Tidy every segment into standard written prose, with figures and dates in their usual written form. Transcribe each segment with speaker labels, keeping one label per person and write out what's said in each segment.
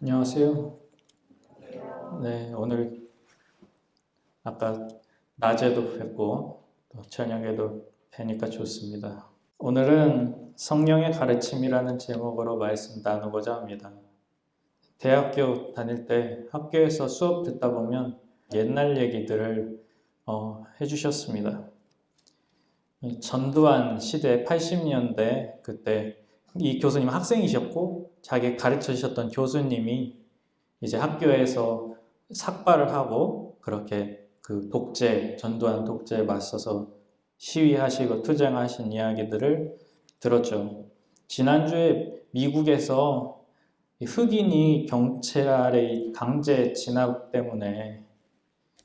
Speaker 1: 안녕하세요. 네, 오늘 아까 낮에도 뵙고 또 저녁에도 뵈니까 좋습니다. 오늘은 성령의 가르침이라는 제목으로 말씀 나누고자 합니다. 대학교 다닐 때 학교에서 수업 듣다 보면 옛날 얘기들을 해주셨습니다. 전두환 시대 80년대 그때 이 교수님 학생이셨고 자기 가르쳐 주셨던 교수님이 이제 학교에서 삭발을 하고 그렇게 그 독재, 전두환 독재에 맞서서 시위하시고 투쟁하신 이야기들을 들었죠. 지난주에 미국에서 흑인이 경찰의 강제 진압 때문에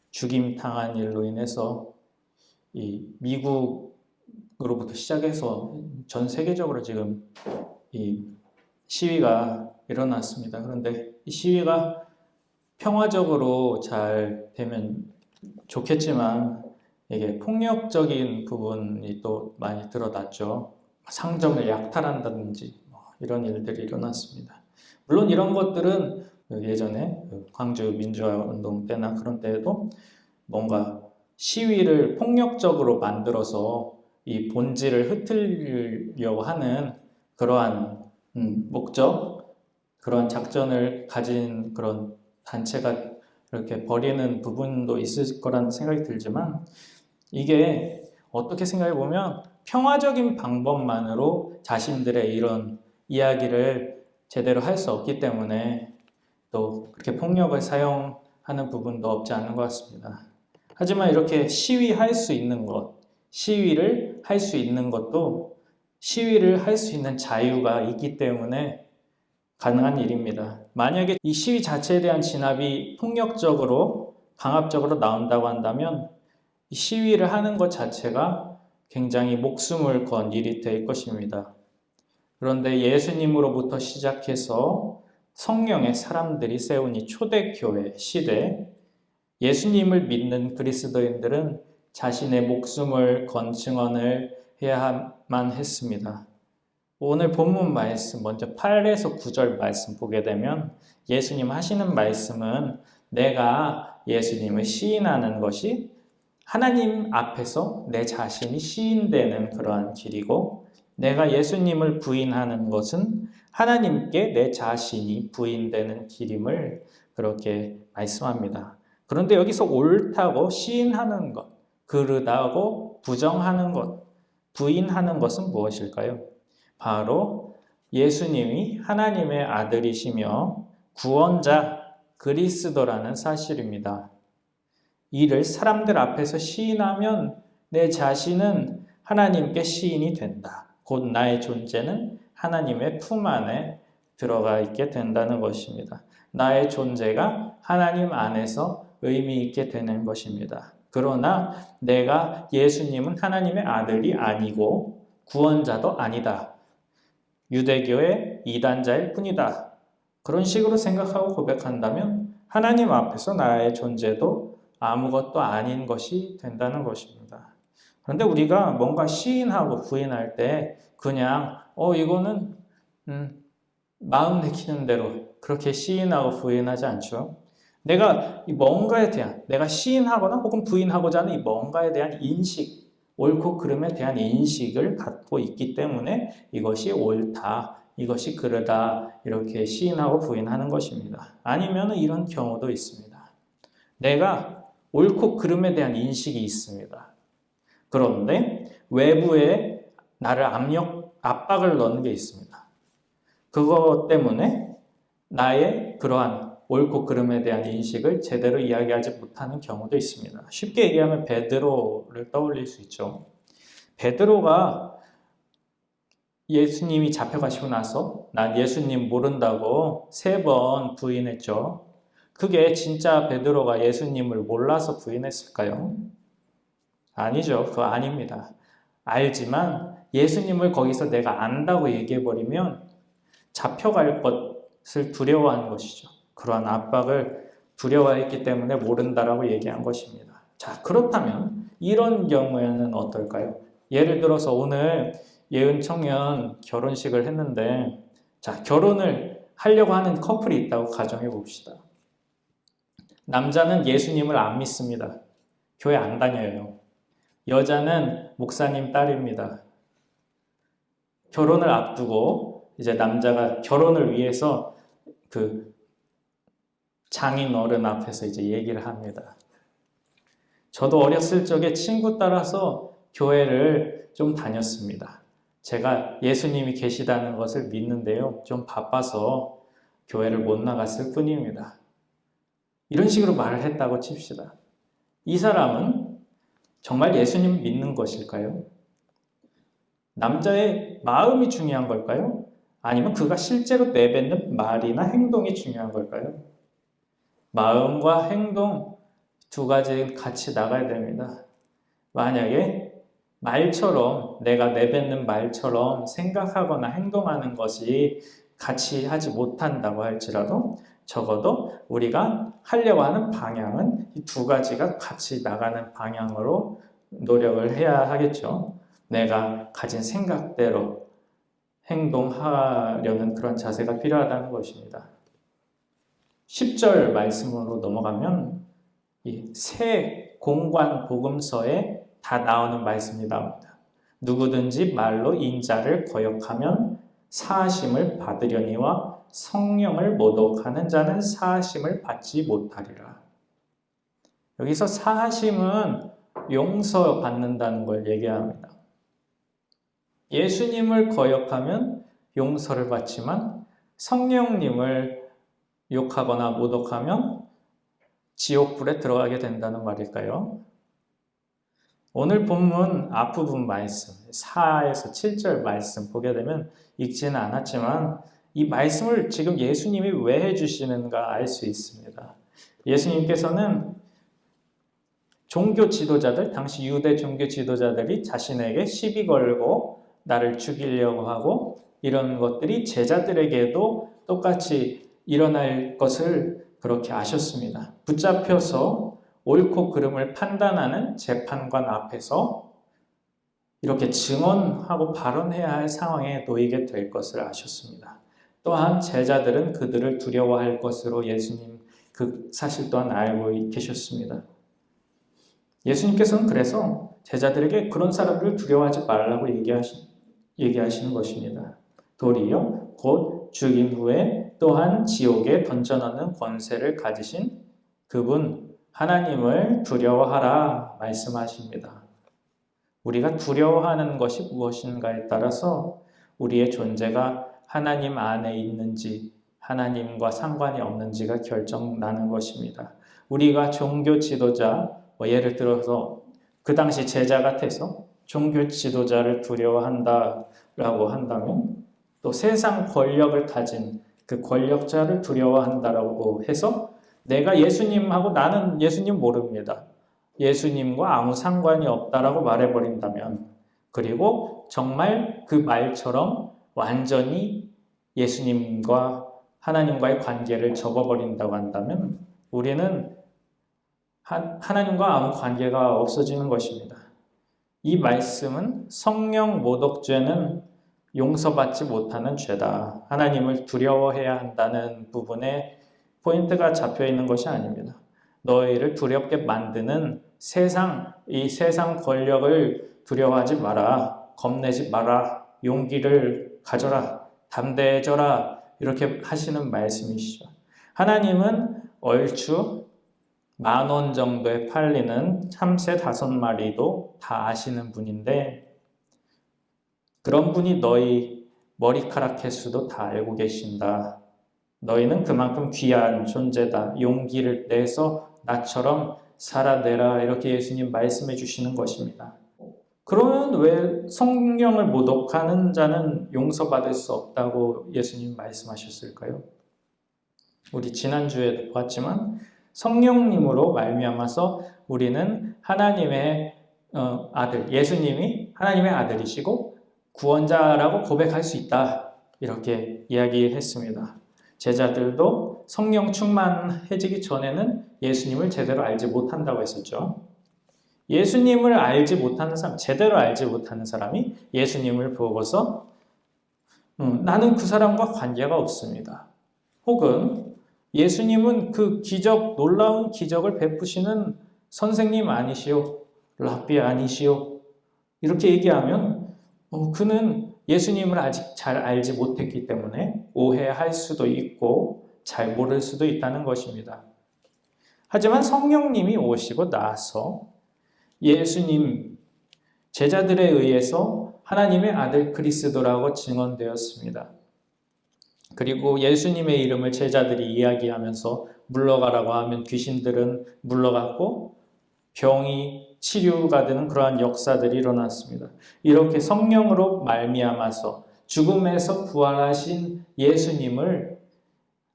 Speaker 1: 죽임 당한 일로 인해서 이 미국으로부터 시작해서 전 세계적으로 지금 이 시위가 일어났습니다. 그런데 이 시위가 평화적으로 잘 되면 좋겠지만 이게 폭력적인 부분이 또 많이 드러났죠. 상점을 약탈한다든지 이런 일들이 일어났습니다. 물론 이런 것들은 예전에 광주 민주화 운동 때나 그런 때에도 뭔가 시위를 폭력적으로 만들어서 이 본질을 흩으려고 하는 그러한 목적, 그러한 작전을 가진 그런 단체가 이렇게 벌이는 부분도 있을 거라는 생각이 들지만 이게 어떻게 생각해 보면 평화적인 방법만으로 자신들의 이런 이야기를 제대로 할 수 없기 때문에 또 그렇게 폭력을 사용하는 부분도 없지 않은 것 같습니다. 하지만 이렇게 시위할 수 있는 것, 시위를 할 수 있는 것도 시위를 할 수 있는 자유가 있기 때문에 가능한 일입니다. 만약에 이 시위 자체에 대한 진압이 폭력적으로, 강압적으로 나온다고 한다면 이 시위를 하는 것 자체가 굉장히 목숨을 건 일이 될 것입니다. 그런데 예수님으로부터 시작해서 성령의 사람들이 세운 이 초대교회 시대, 예수님을 믿는 그리스도인들은 자신의 목숨을 건 증언을 해야만 했습니다. 오늘 본문 말씀 먼저 8에서 9절 말씀 보게 되면 예수님 하시는 말씀은 내가 예수님을 시인하는 것이 하나님 앞에서 내 자신이 시인되는 그러한 길이고 내가 예수님을 부인하는 것은 하나님께 내 자신이 부인되는 길임을 그렇게 말씀합니다. 그런데 여기서 옳다고 시인하는 것, 그르다고 부정하는 것, 부인하는 것은 무엇일까요? 바로 예수님이 하나님의 아들이시며 구원자 그리스도라는 사실입니다. 이를 사람들 앞에서 시인하면 내 자신은 하나님께 시인이 된다. 곧 나의 존재는 하나님의 품 안에 들어가 있게 된다는 것입니다. 나의 존재가 하나님 안에서 의미 있게 되는 것입니다. 그러나 내가 예수님은 하나님의 아들이 아니고 구원자도 아니다. 유대교의 이단자일 뿐이다. 그런 식으로 생각하고 고백한다면 하나님 앞에서 나의 존재도 아무것도 아닌 것이 된다는 것입니다. 그런데 우리가 뭔가 시인하고 부인할 때 그냥 이거는 마음 내키는 대로 그렇게 시인하고 부인하지 않죠. 내가 이 뭔가에 대한, 내가 시인하거나 혹은 부인하고자 하는 이 뭔가에 대한 인식, 옳고 그름에 대한 인식을 갖고 있기 때문에 이것이 옳다, 이것이 그르다 이렇게 시인하고 부인하는 것입니다. 아니면 이런 경우도 있습니다. 내가 옳고 그름에 대한 인식이 있습니다. 그런데 외부에 나를 압박을 넣는 게 있습니다. 그것 때문에 나의 그러한 옳고 그름에 대한 인식을 제대로 이야기하지 못하는 경우도 있습니다. 쉽게 얘기하면 베드로를 떠올릴 수 있죠. 베드로가 예수님이 잡혀가시고 나서 난 예수님 모른다고 3번 부인했죠. 그게 진짜 베드로가 예수님을 몰라서 부인했을까요? 아니죠. 그거 아닙니다. 알지만 예수님을 거기서 내가 안다고 얘기해버리면 잡혀갈 것을 두려워한 것이죠. 그러한 압박을 두려워했기 때문에 모른다라고 얘기한 것입니다. 자, 그렇다면 이런 경우에는 어떨까요? 예를 들어서 오늘 예은 청년 결혼식을 했는데 자, 결혼을 하려고 하는 커플이 있다고 가정해 봅시다. 남자는 예수님을 안 믿습니다. 교회 안 다녀요. 여자는 목사님 딸입니다. 결혼을 앞두고 이제 남자가 결혼을 위해서 그 장인 어른 앞에서 이제 얘기를 합니다. 저도 어렸을 적에 친구 따라서 교회를 좀 다녔습니다. 제가 예수님이 계시다는 것을 믿는데요. 좀 바빠서 교회를 못 나갔을 뿐입니다. 이런 식으로 말을 했다고 칩시다. 이 사람은 정말 예수님 믿는 것일까요? 남자의 마음이 중요한 걸까요? 아니면 그가 실제로 내뱉는 말이나 행동이 중요한 걸까요? 마음과 행동 두 가지 같이 나가야 됩니다. 만약에 말처럼 내가 내뱉는 말처럼 생각하거나 행동하는 것이 같이 하지 못한다고 할지라도 적어도 우리가 하려고 하는 방향은 이 두 가지가 같이 나가는 방향으로 노력을 해야 하겠죠. 내가 가진 생각대로 행동하려는 그런 자세가 필요하다는 것입니다. 10절 말씀으로 넘어가면 이 새 공관 복음서에 다 나오는 말씀이 나옵니다. 누구든지 말로 인자를 거역하면 사하심을 받으려니와 성령을 모독하는 자는 사하심을 받지 못하리라. 여기서 사하심은 용서받는다는 걸 얘기합니다. 예수님을 거역하면 용서를 받지만 성령님을 욕하거나 모독하면 지옥불에 들어가게 된다는 말일까요? 오늘 본문 앞부분 말씀 4에서 7절 말씀 보게 되면 읽지는 않았지만 이 말씀을 지금 예수님이 왜 해주시는가 알 수 있습니다. 예수님께서는 종교 지도자들, 당시 유대 종교 지도자들이 자신에게 시비 걸고 나를 죽이려고 하고 이런 것들이 제자들에게도 똑같이 일어날 것을 그렇게 아셨습니다. 붙잡혀서 옳고 그름을 판단하는 재판관 앞에서 이렇게 증언하고 발언해야 할 상황에 놓이게 될 것을 아셨습니다. 또한 제자들은 그들을 두려워할 것으로 예수님 그 사실 또한 알고 계셨습니다. 예수님께서는 그래서 제자들에게 그런 사람들을 두려워하지 말라고 얘기하시는 것입니다. 도리어 곧 죽인 후에 또한 지옥에 던져넣는 권세를 가지신 그분 하나님을 두려워하라 말씀하십니다. 우리가 두려워하는 것이 무엇인가에 따라서 우리의 존재가 하나님 안에 있는지 하나님과 상관이 없는지가 결정나는 것입니다. 우리가 종교 지도자, 예를 들어서 그 당시 제자 같아서 종교 지도자를 두려워한다라고 한다면 또 세상 권력을 가진 그 권력자를 두려워한다라고 해서 내가 예수님하고 나는 예수님 모릅니다. 예수님과 아무 상관이 없다라고 말해버린다면 그리고 정말 그 말처럼 완전히 예수님과 하나님과의 관계를 접어버린다고 한다면 우리는 하나님과 아무 관계가 없어지는 것입니다. 이 말씀은 성령 모독죄는 용서받지 못하는 죄다. 하나님을 두려워해야 한다는 부분에 포인트가 잡혀 있는 것이 아닙니다. 너희를 두렵게 만드는 이 세상 권력을 두려워하지 마라. 겁내지 마라. 용기를 가져라. 담대해져라. 이렇게 하시는 말씀이시죠. 하나님은 얼추 10,000원 정도에 팔리는 참새 5마리도 다 아시는 분인데 그런 분이 너희 머리카락 횟수도 다 알고 계신다. 너희는 그만큼 귀한 존재다. 용기를 내서 나처럼 살아내라. 이렇게 예수님 말씀해 주시는 것입니다. 그러면 왜 성령을 모독하는 자는 용서받을 수 없다고 예수님 말씀하셨을까요? 우리 지난주에도 봤지만 성령님으로 말미암아서 우리는 하나님의 아들, 예수님이 하나님의 아들이시고 구원자라고 고백할 수 있다. 이렇게 이야기했습니다. 제자들도 성령 충만해지기 전에는 예수님을 제대로 알지 못한다고 했었죠. 예수님을 알지 못하는 사람, 제대로 알지 못하는 사람이 예수님을 보고서 나는 그 사람과 관계가 없습니다. 혹은 예수님은 그 기적, 놀라운 기적을 베푸시는 선생님 아니시오, 랍비 아니시오, 이렇게 얘기하면 그는 예수님을 아직 잘 알지 못했기 때문에 오해할 수도 있고 잘 모를 수도 있다는 것입니다. 하지만 성령님이 오시고 나서 예수님, 제자들에 의해서 하나님의 아들 그리스도라고 증언되었습니다. 그리고 예수님의 이름을 제자들이 이야기하면서 물러가라고 하면 귀신들은 물러갔고 병이 치유가 되는 그러한 역사들이 일어났습니다. 이렇게 성령으로 말미암아서 죽음에서 부활하신 예수님을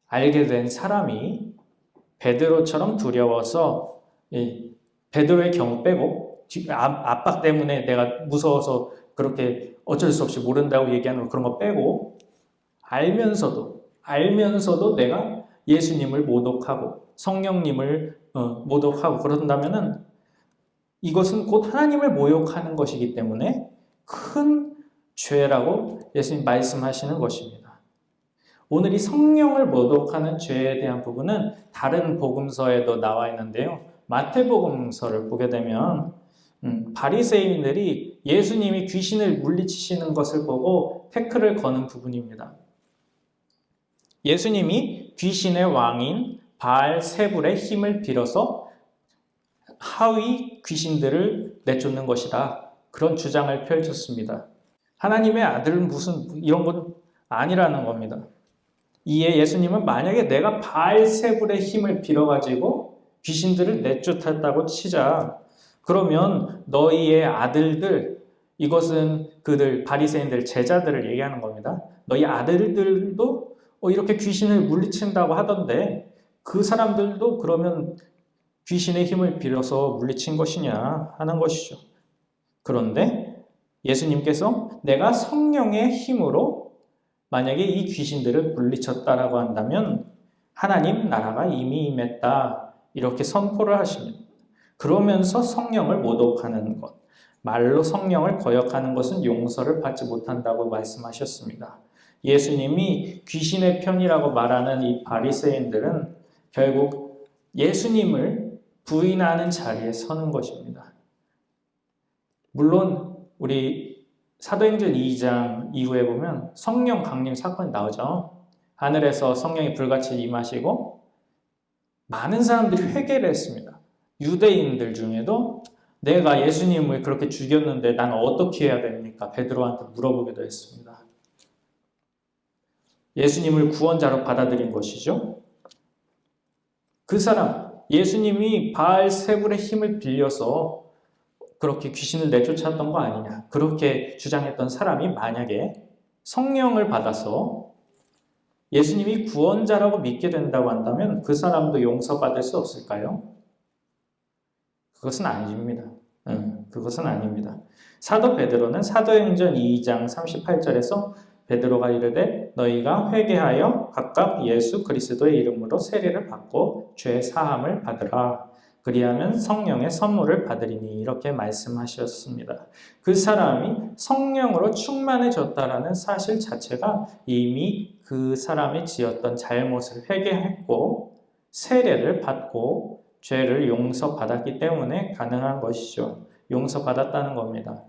Speaker 1: 알게 된 사람이 베드로처럼 두려워서 베드로의 경우 빼고 압박 때문에 내가 무서워서 그렇게 어쩔 수 없이 모른다고 얘기하는 그런 거 빼고 알면서도 내가 예수님을 모독하고 성령님을 모독하고 그런다면은 이것은 곧 하나님을 모욕하는 것이기 때문에 큰 죄라고 예수님 말씀하시는 것입니다. 오늘 이 성령을 모독하는 죄에 대한 부분은 다른 복음서에도 나와 있는데요. 마태복음서를 보게 되면 바리새인들이 예수님이 귀신을 물리치시는 것을 보고 태클을 거는 부분입니다. 예수님이 귀신의 왕인 바알세불의 힘을 빌어서 하위 귀신들을 내쫓는 것이다. 그런 주장을 펼쳤습니다. 하나님의 아들은 무슨 이런 건 아니라는 겁니다. 이에 예수님은 만약에 내가 바알세불의 힘을 빌어가지고 귀신들을 내쫓았다고 치자. 그러면 너희의 아들들, 이것은 그들 바리새인들 제자들을 얘기하는 겁니다. 너희 아들들도 이렇게 귀신을 물리친다고 하던데 그 사람들도 그러면 귀신의 힘을 빌어서 물리친 것이냐 하는 것이죠. 그런데 예수님께서 내가 성령의 힘으로 만약에 이 귀신들을 물리쳤다라고 한다면 하나님 나라가 이미 임했다 이렇게 선포를 하십니다. 그러면서 성령을 모독하는 것, 말로 성령을 거역하는 것은 용서를 받지 못한다고 말씀하셨습니다. 예수님이 귀신의 편이라고 말하는 이 바리새인들은 결국 예수님을 부인하는 자리에 서는 것입니다. 물론 우리 사도행전 2장 이후에 보면 성령 강림 사건이 나오죠. 하늘에서 성령이 불같이 임하시고 많은 사람들이 회개를 했습니다. 유대인들 중에도 내가 예수님을 그렇게 죽였는데 나는 어떻게 해야 됩니까? 베드로한테 물어보기도 했습니다. 예수님을 구원자로 받아들인 것이죠. 그 사람, 예수님이 바알세불의 힘을 빌려서 그렇게 귀신을 내쫓았던 거 아니냐. 그렇게 주장했던 사람이 만약에 성령을 받아서 예수님이 구원자라고 믿게 된다고 한다면 그 사람도 용서받을 수 없을까요? 그것은 아닙니다. 그것은 아닙니다. 사도 베드로는 사도행전 2장 38절에서 베드로가 이르되 너희가 회개하여 각각 예수 그리스도의 이름으로 세례를 받고 죄 사함을 받으라. 그리하면 성령의 선물을 받으리니 이렇게 말씀하셨습니다. 그 사람이 성령으로 충만해졌다라는 사실 자체가 이미 그 사람이 지었던 잘못을 회개했고 세례를 받고 죄를 용서받았기 때문에 가능한 것이죠. 용서받았다는 겁니다.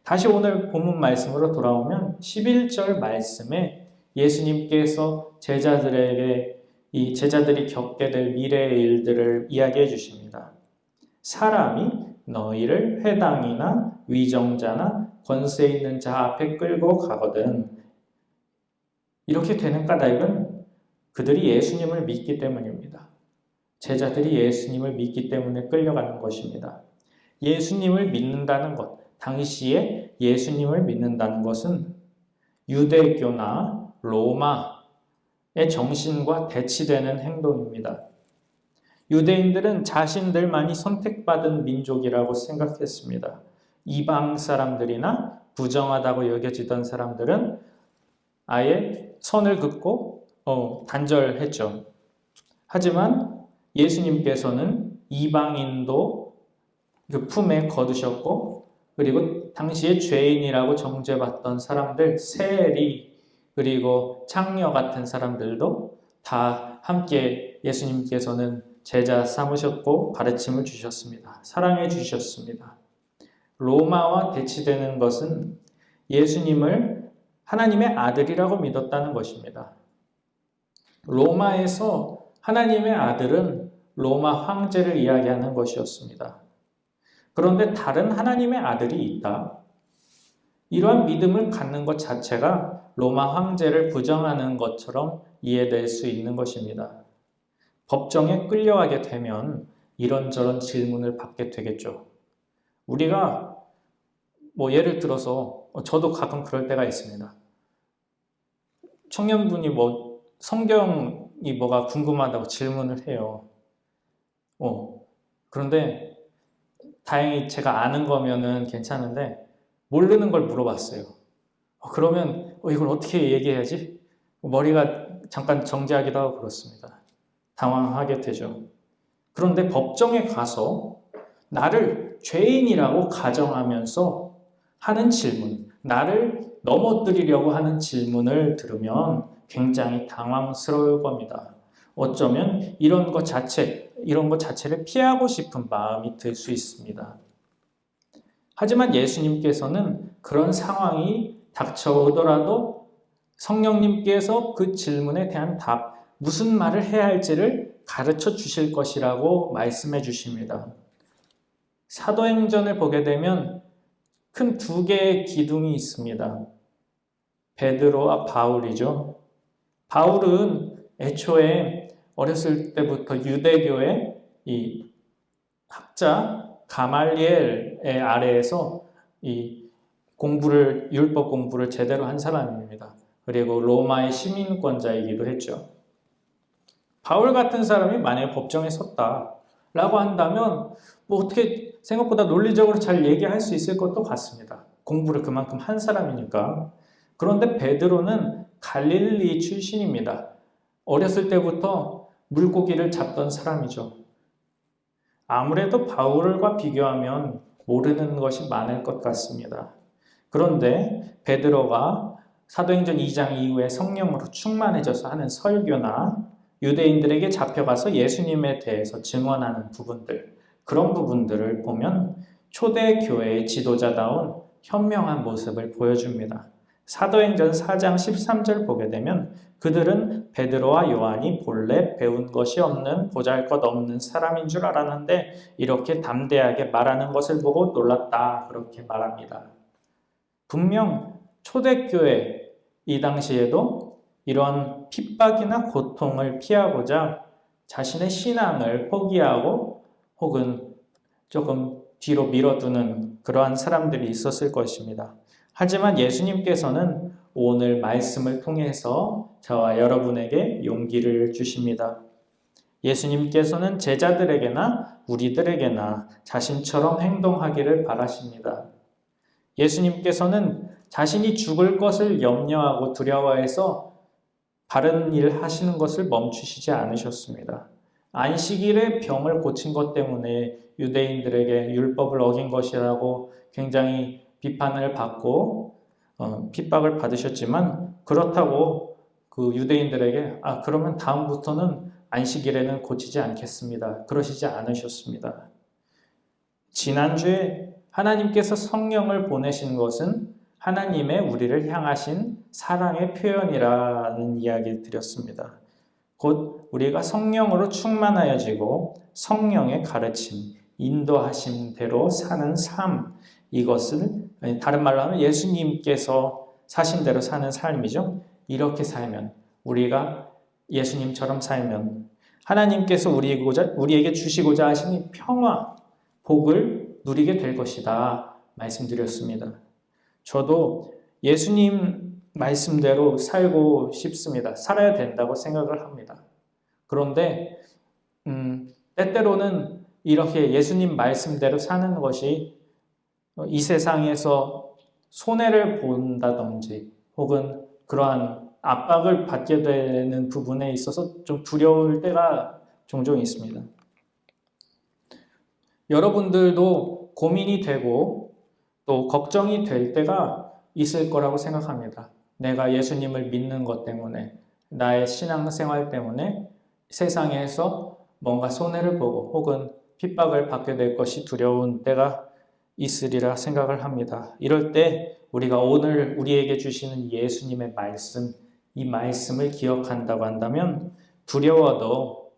Speaker 1: 다시 오늘 본문 말씀으로 돌아오면 11절 말씀에 예수님께서 제자들에게 이 제자들이 겪게 될 미래의 일들을 이야기해 주십니다. 사람이 너희를 회당이나 위정자나 권세 있는 자 앞에 끌고 가거든. 이렇게 되는 까닭은 그들이 예수님을 믿기 때문입니다. 제자들이 예수님을 믿기 때문에 끌려가는 것입니다. 예수님을 믿는다는 것, 당시에 예수님을 믿는다는 것은 유대교나 로마의 정신과 대치되는 행동입니다. 유대인들은 자신들만이 선택받은 민족이라고 생각했습니다. 이방 사람들이나 부정하다고 여겨지던 사람들은 아예 선을 긋고 단절했죠. 하지만 예수님께서는 이방인도 그 품에 거두셨고 그리고 당시에 죄인이라고 정죄받던 사람들, 세리 그리고 창녀 같은 사람들도 다 함께 예수님께서는 제자 삼으셨고 가르침을 주셨습니다. 사랑해 주셨습니다. 로마와 대치되는 것은 예수님을 하나님의 아들이라고 믿었다는 것입니다. 로마에서 하나님의 아들은 로마 황제를 이야기하는 것이었습니다. 그런데 다른 하나님의 아들이 있다. 이러한 믿음을 갖는 것 자체가 로마 황제를 부정하는 것처럼 이해될 수 있는 것입니다. 법정에 끌려가게 되면 이런저런 질문을 받게 되겠죠. 우리가 예를 들어서 저도 가끔 그럴 때가 있습니다. 청년분이 성경이 뭐가 궁금하다고 질문을 해요. 그런데 다행히 제가 아는 거면은 괜찮은데 모르는 걸 물어봤어요. 그러면 이걸 어떻게 얘기해야지? 머리가 잠깐 정지하기도 하고 그렇습니다. 당황하게 되죠. 그런데 법정에 가서 나를 죄인이라고 가정하면서 하는 질문, 나를 넘어뜨리려고 하는 질문을 들으면 굉장히 당황스러울 겁니다. 어쩌면 이런 것 자체를 피하고 싶은 마음이 들 수 있습니다. 하지만 예수님께서는 그런 상황이 닥쳐오더라도 성령님께서 그 질문에 대한 무슨 말을 해야 할지를 가르쳐 주실 것이라고 말씀해 주십니다. 사도행전을 보게 되면 큰 두 개의 기둥이 있습니다. 베드로와 바울이죠. 바울은 애초에 어렸을 때부터 유대교의 이 학자 가말리엘의 아래에서 율법 공부를 제대로 한 사람입니다. 그리고 로마의 시민권자이기도 했죠. 바울 같은 사람이 만약에 법정에 섰다라고 한다면 어떻게 생각보다 논리적으로 잘 얘기할 수 있을 것도 같습니다. 공부를 그만큼 한 사람이니까. 그런데 베드로는 갈릴리 출신입니다. 어렸을 때부터 물고기를 잡던 사람이죠. 아무래도 바울과 비교하면 모르는 것이 많을 것 같습니다. 그런데 베드로가 사도행전 2장 이후에 성령으로 충만해져서 하는 설교나 유대인들에게 잡혀가서 예수님에 대해서 증언하는 부분들, 그런 부분들을 보면 초대 교회의 지도자다운 현명한 모습을 보여줍니다. 사도행전 4장 13절 보게 되면 그들은 베드로와 요한이 본래 배운 것이 없는 보잘것없는 사람인 줄 알았는데 이렇게 담대하게 말하는 것을 보고 놀랐다, 그렇게 말합니다. 분명 초대교회 이 당시에도 이런 핍박이나 고통을 피하고자 자신의 신앙을 포기하고 혹은 조금 뒤로 밀어두는 그러한 사람들이 있었을 것입니다. 하지만 예수님께서는 오늘 말씀을 통해서 저와 여러분에게 용기를 주십니다. 예수님께서는 제자들에게나 우리들에게나 자신처럼 행동하기를 바라십니다. 예수님께서는 자신이 죽을 것을 염려하고 두려워해서 바른 일 하시는 것을 멈추시지 않으셨습니다. 안식일에 병을 고친 것 때문에 유대인들에게 율법을 어긴 것이라고 굉장히 비판을 받고 핍박을 받으셨지만 그렇다고 그 유대인들에게 그러면 다음부터는 안식일에는 고치지 않겠습니다. 그러시지 않으셨습니다. 지난주에 하나님께서 성령을 보내신 것은 하나님의 우리를 향하신 사랑의 표현이라는 이야기를 드렸습니다. 곧 우리가 성령으로 충만하여지고 성령의 가르침, 인도하심대로 사는 삶, 이것을 다른 말로 하면 예수님께서 사신 대로 사는 삶이죠. 이렇게 살면, 우리가 예수님처럼 살면 하나님께서 우리에게 주시고자 하시는 평화, 복을 누리게 될 것이다 말씀드렸습니다. 저도 예수님 말씀대로 살고 싶습니다. 살아야 된다고 생각을 합니다. 그런데 때때로는 이렇게 예수님 말씀대로 사는 것이 이 세상에서 손해를 본다든지 혹은 그러한 압박을 받게 되는 부분에 있어서 좀 두려울 때가 종종 있습니다. 여러분들도 고민이 되고 또 걱정이 될 때가 있을 거라고 생각합니다. 내가 예수님을 믿는 것 때문에 나의 신앙생활 때문에 세상에서 뭔가 손해를 보고 혹은 핍박을 받게 될 것이 두려운 때가 있으리라 생각을 합니다. 이럴 때 우리가 오늘 우리에게 주시는 예수님의 말씀, 이 말씀을 기억한다고 한다면 두려워도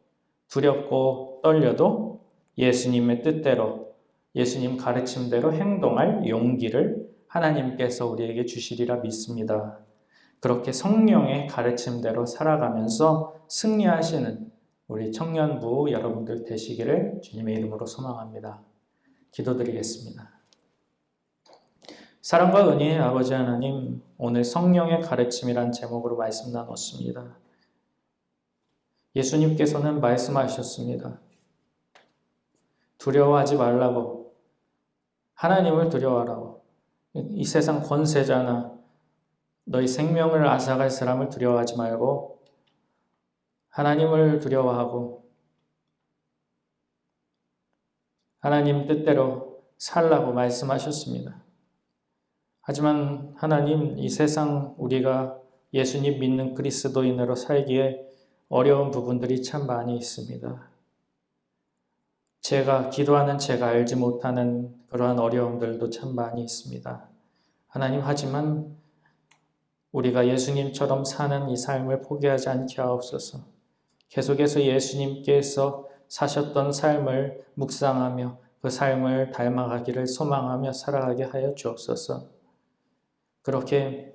Speaker 1: 두렵고 떨려도 예수님의 뜻대로 예수님 가르침대로 행동할 용기를 하나님께서 우리에게 주시리라 믿습니다. 그렇게 성령의 가르침대로 살아가면서 승리하시는 우리 청년부 여러분들 되시기를 주님의 이름으로 소망합니다. 기도드리겠습니다. 사랑과 은혜의 아버지 하나님, 오늘 성령의 가르침이란 제목으로 말씀 나눴습니다. 예수님께서는 말씀하셨습니다. 두려워하지 말라고, 하나님을 두려워하라고. 이 세상 권세자나 너희 생명을 앗아갈 사람을 두려워하지 말고 하나님을 두려워하고 하나님 뜻대로 살라고 말씀하셨습니다. 하지만 하나님, 이 세상 우리가 예수님 믿는 그리스도인으로 살기에 어려운 부분들이 참 많이 있습니다. 기도하는 제가 알지 못하는 그러한 어려움들도 참 많이 있습니다. 하나님, 하지만 우리가 예수님처럼 사는 이 삶을 포기하지 않게 하옵소서. 계속해서 예수님께서 사셨던 삶을 묵상하며 그 삶을 닮아가기를 소망하며 살아가게 하여 주옵소서. 그렇게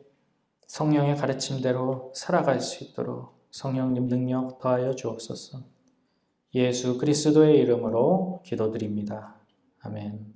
Speaker 1: 성령의 가르침대로 살아갈 수 있도록 성령님 능력 더하여 주옵소서. 예수 그리스도의 이름으로 기도드립니다. 아멘.